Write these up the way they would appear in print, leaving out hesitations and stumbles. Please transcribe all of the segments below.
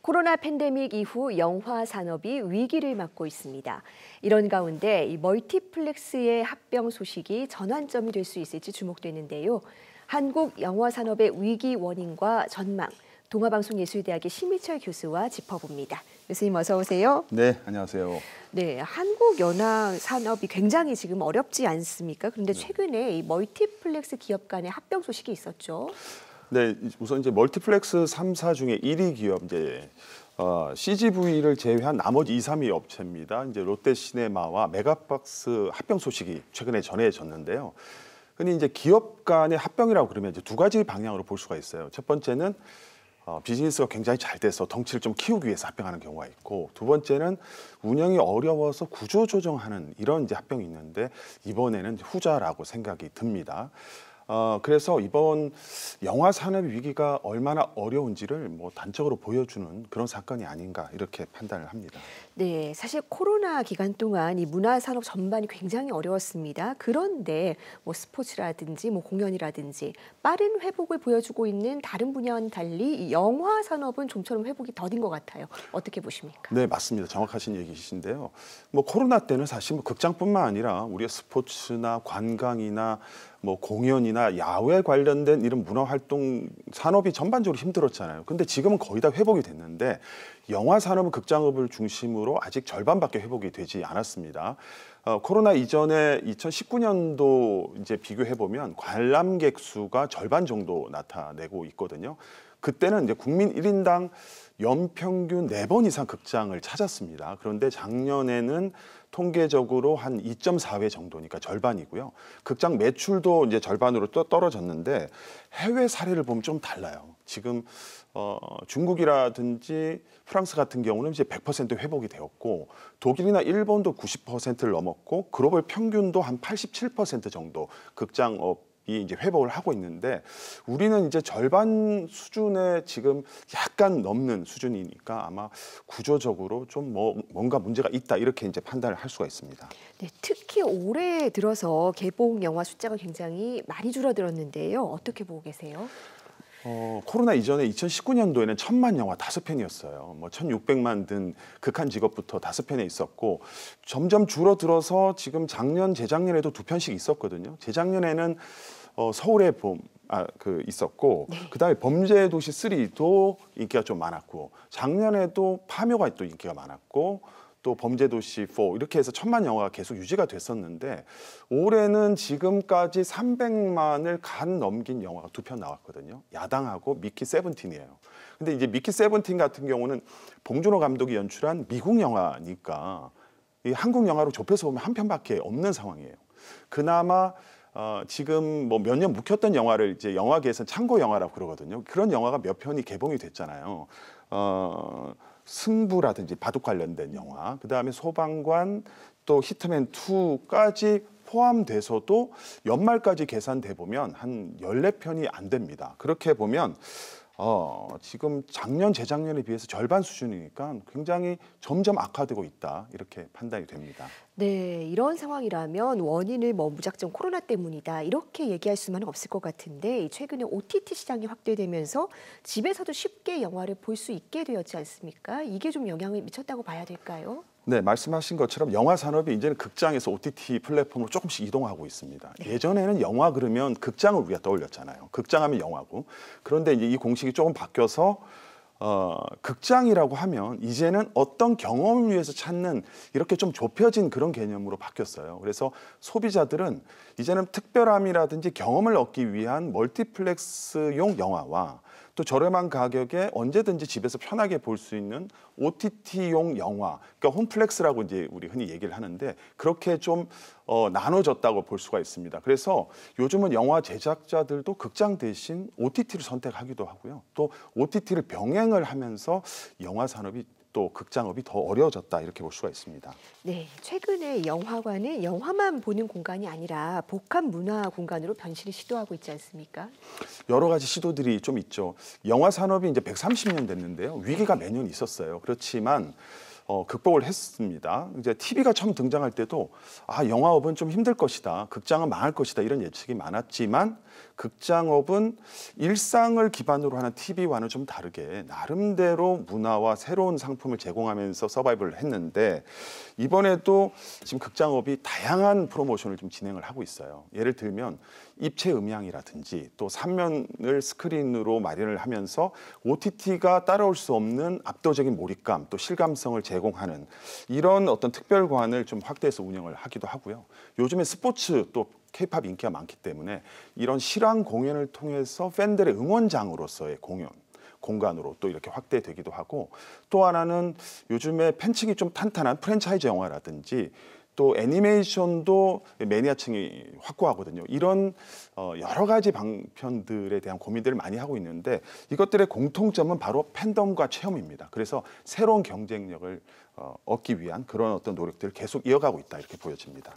코로나 팬데믹 이후 영화 산업이 위기를 맞고 있습니다. 이런 가운데 이 멀티플렉스의 합병 소식이 전환점이 될 수 있을지 주목되는데요. 한국 영화 산업의 위기 원인과 전망, 동아방송예술대학의 심희철 교수와 짚어봅니다. 교수님 어서 오세요. 네, 안녕하세요. 네, 한국 영화 산업이 굉장히 지금 어렵지 않습니까? 그런데 최근에 이 멀티플렉스 기업 간의 합병 소식이 있었죠. 네, 우선 이제 멀티플렉스 3사 중에 1위 기업 이제 CGV를 제외한 나머지 2, 3위 업체입니다. 이제 롯데시네마와 메가박스 합병 소식이 최근에 전해졌는데요. 흔히 이제 기업 간의 합병이라고 그러면 이제 두 가지 방향으로 볼 수가 있어요. 첫 번째는 비즈니스가 굉장히 잘 돼서 덩치를 좀 키우기 위해서 합병하는 경우가 있고, 두 번째는 운영이 어려워서 구조 조정하는 이런 이제 합병이 있는데 이번에는 후자라고 생각이 듭니다. 그래서 이번 영화 산업 위기가 얼마나 어려운지를 단적으로 보여주는 그런 사건이 아닌가 이렇게 판단을 합니다. 네, 사실 코로나 기간 동안 이 문화 산업 전반이 굉장히 어려웠습니다. 그런데 스포츠라든지 공연이라든지 빠른 회복을 보여주고 있는 다른 분야와는 달리 이 영화 산업은 좀처럼 회복이 더딘 것 같아요. 어떻게 보십니까? 네, 맞습니다. 정확하신 얘기이신데요. 코로나 때는 사실 극장뿐만 아니라 우리가 스포츠나 관광이나 공연이나 야외 관련된 이런 문화활동 산업이 전반적으로 힘들었잖아요. 근데 지금은 거의 다 회복이 됐는데 영화 산업은 극장업을 중심으로 아직 절반밖에 회복이 되지 않았습니다. 코로나 이전에 2019년도 이제 비교해 보면 관람객 수가 절반 정도 나타내고 있거든요. 그때는 이제 국민 1인당 연평균 4번 이상 극장을 찾았습니다. 그런데 작년에는 통계적으로 한 2.4회 정도니까 절반이고요. 극장 매출도 이제 절반으로 또 떨어졌는데 해외 사례를 보면 좀 달라요. 지금 중국이라든지 프랑스 같은 경우는 이제 100% 회복이 되었고, 독일이나 일본도 90%를 넘었고, 글로벌 평균도 한 87% 정도 극장업 이 이제 회복을 하고 있는데 우리는 이제 절반 수준에 지금 약간 넘는 수준이니까 아마 구조적으로 좀 뭔가 문제가 있다 이렇게 이제 판단을 할 수가 있습니다. 네, 특히 올해 들어서 개봉 영화 숫자가 굉장히 많이 줄어들었는데요. 어떻게 보고 계세요? 코로나 이전에 2019년도에는 1000만 영화 5편이었어요. 1600만 든 극한 직업부터 5편에 있었고 점점 줄어들어서 지금 작년, 재작년에도 2편씩 있었거든요. 재작년에는 서울의 봄 있었고 네. 그다음에 범죄도시 3도 인기가 좀 많았고 작년에도 파묘가 또 인기가 많았고 또 범죄도시 4 이렇게 해서 1000만 영화가 계속 유지가 됐었는데 올해는 지금까지 300만을 간 넘긴 영화가 2편 나왔거든요. 야당하고 미키 세븐틴이에요. 근데 이제 미키 세븐틴 같은 경우는 봉준호 감독이 연출한 미국 영화니까 이 한국 영화로 좁혀서 보면 한 편밖에 없는 상황이에요. 그나마 지금 몇 년 묵혔던 영화를 이제 영화계에서는 창고 영화라고 그러거든요. 그런 영화가 몇 편이 개봉이 됐잖아요. 승부라든지 바둑 관련된 영화, 그다음에 소방관, 또 히트맨 2까지 포함돼서도 연말까지 계산돼 보면 한 14편이 안 됩니다. 그렇게 보면 지금 작년, 재작년에 비해서 절반 수준이니까 굉장히 점점 악화되고 있다 이렇게 판단이 됩니다. 네, 이런 상황이라면 원인을 무작정 코로나 때문이다 이렇게 얘기할 수만은 없을 것 같은데 최근에 OTT 시장이 확대되면서 집에서도 쉽게 영화를 볼 수 있게 되었지 않습니까? 이게 좀 영향을 미쳤다고 봐야 될까요? 네, 말씀하신 것처럼 영화 산업이 이제는 극장에서 OTT 플랫폼으로 조금씩 이동하고 있습니다. 네. 예전에는 영화 그러면 극장을 우리가 떠올렸잖아요. 극장하면 영화고. 그런데 이제 이 공식이 조금 바뀌어서 극장이라고 하면 이제는 어떤 경험을 위해서 찾는 이렇게 좀 좁혀진 그런 개념으로 바뀌었어요. 그래서 소비자들은 이제는 특별함이라든지 경험을 얻기 위한 멀티플렉스용 영화와 또 저렴한 가격에 언제든지 집에서 편하게 볼 수 있는 OTT용 영화, 그러니까 홈플렉스라고 이제 우리 흔히 얘기를 하는데 그렇게 좀 나눠졌다고 볼 수가 있습니다. 그래서 요즘은 영화 제작자들도 극장 대신 OTT를 선택하기도 하고요. 또 OTT를 병행을 하면서 영화 산업이 또 극장업이 더 어려워졌다 이렇게 볼 수가 있습니다. 네, 최근에 영화관은 영화만 보는 공간이 아니라 복합 문화 공간으로 변신을 시도하고 있지 않습니까? 여러 가지 시도들이 좀 있죠. 영화 산업이 이제 130년 됐는데요. 위기가 매년 있었어요. 그렇지만 극복을 했습니다. 이제 TV가 처음 등장할 때도 영화업은 좀 힘들 것이다, 극장은 망할 것이다 이런 예측이 많았지만 극장업은 일상을 기반으로 하는 TV와는 좀 다르게 나름대로 문화와 새로운 상품을 제공하면서 서바이벌을 했는데 이번에도 지금 극장업이 다양한 프로모션을 좀 진행을 하고 있어요. 예를 들면 입체 음향이라든지 또 3면을 스크린으로 마련을 하면서 OTT가 따라올 수 없는 압도적인 몰입감 또 실감성을 제공하는 이런 어떤 특별관을 좀 확대해서 운영을 하기도 하고요. 요즘에 스포츠 또 K-팝 인기가 많기 때문에 이런 실황 공연을 통해서 팬들의 응원장으로서의 공간으로 또 이렇게 확대되기도 하고 또 하나는 요즘에 팬층이 좀 탄탄한 프랜차이즈 영화라든지 또 애니메이션도 매니아층이 확고하거든요. 이런 여러 가지 방편들에 대한 고민들을 많이 하고 있는데 이것들의 공통점은 바로 팬덤과 체험입니다. 그래서 새로운 경쟁력을 얻기 위한 그런 어떤 노력들을 계속 이어가고 있다 이렇게 보여집니다.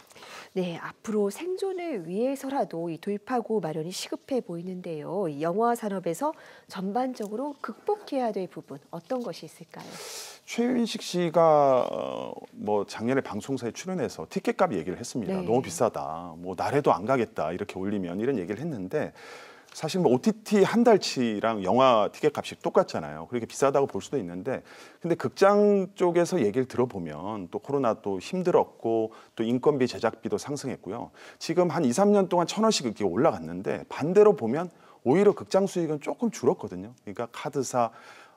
네, 앞으로 생존을 위해서라도 이 돌파구 마련이 시급해 보이는데요. 이 영화 산업에서 전반적으로 극복해야 될 부분 어떤 것이 있을까요? 최윤식 씨가 작년에 방송사에 출연해서 티켓값 얘기를 했습니다. 네. 너무 비싸다. 나래도 안 가겠다. 이렇게 올리면 이런 얘기를 했는데 사실 OTT 한 달치랑 영화 티켓값이 똑같잖아요. 그렇게 비싸다고 볼 수도 있는데 근데 극장 쪽에서 얘기를 들어보면 또 코로나도 힘들었고 또 인건비 제작비도 상승했고요. 지금 한 2, 3년 동안 1,000원씩 이렇게 올라갔는데 반대로 보면 오히려 극장 수익은 조금 줄었거든요. 그러니까 카드사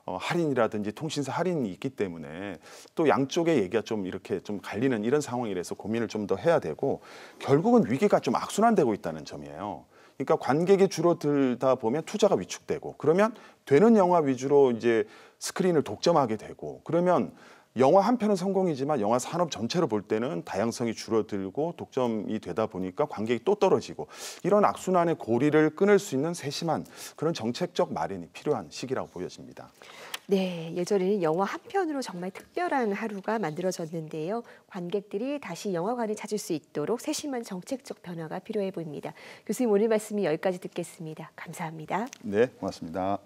할인이라든지 통신사 할인이 있기 때문에 또 양쪽의 얘기가 좀 이렇게 좀 갈리는 이런 상황이라서 고민을 좀 더 해야 되고 결국은 위기가 좀 악순환되고 있다는 점이에요. 그러니까 관객이 줄어들다 보면 투자가 위축되고 그러면 되는 영화 위주로 이제 스크린을 독점하게 되고 그러면 영화 한 편은 성공이지만 영화 산업 전체로 볼 때는 다양성이 줄어들고 독점이 되다 보니까 관객이 또 떨어지고 이런 악순환의 고리를 끊을 수 있는 세심한 그런 정책적 마련이 필요한 시기라고 보여집니다. 네, 예전에는 영화 한 편으로 정말 특별한 하루가 만들어졌는데요. 관객들이 다시 영화관을 찾을 수 있도록 세심한 정책적 변화가 필요해 보입니다. 교수님 오늘 말씀이 여기까지 듣겠습니다. 감사합니다. 네, 고맙습니다.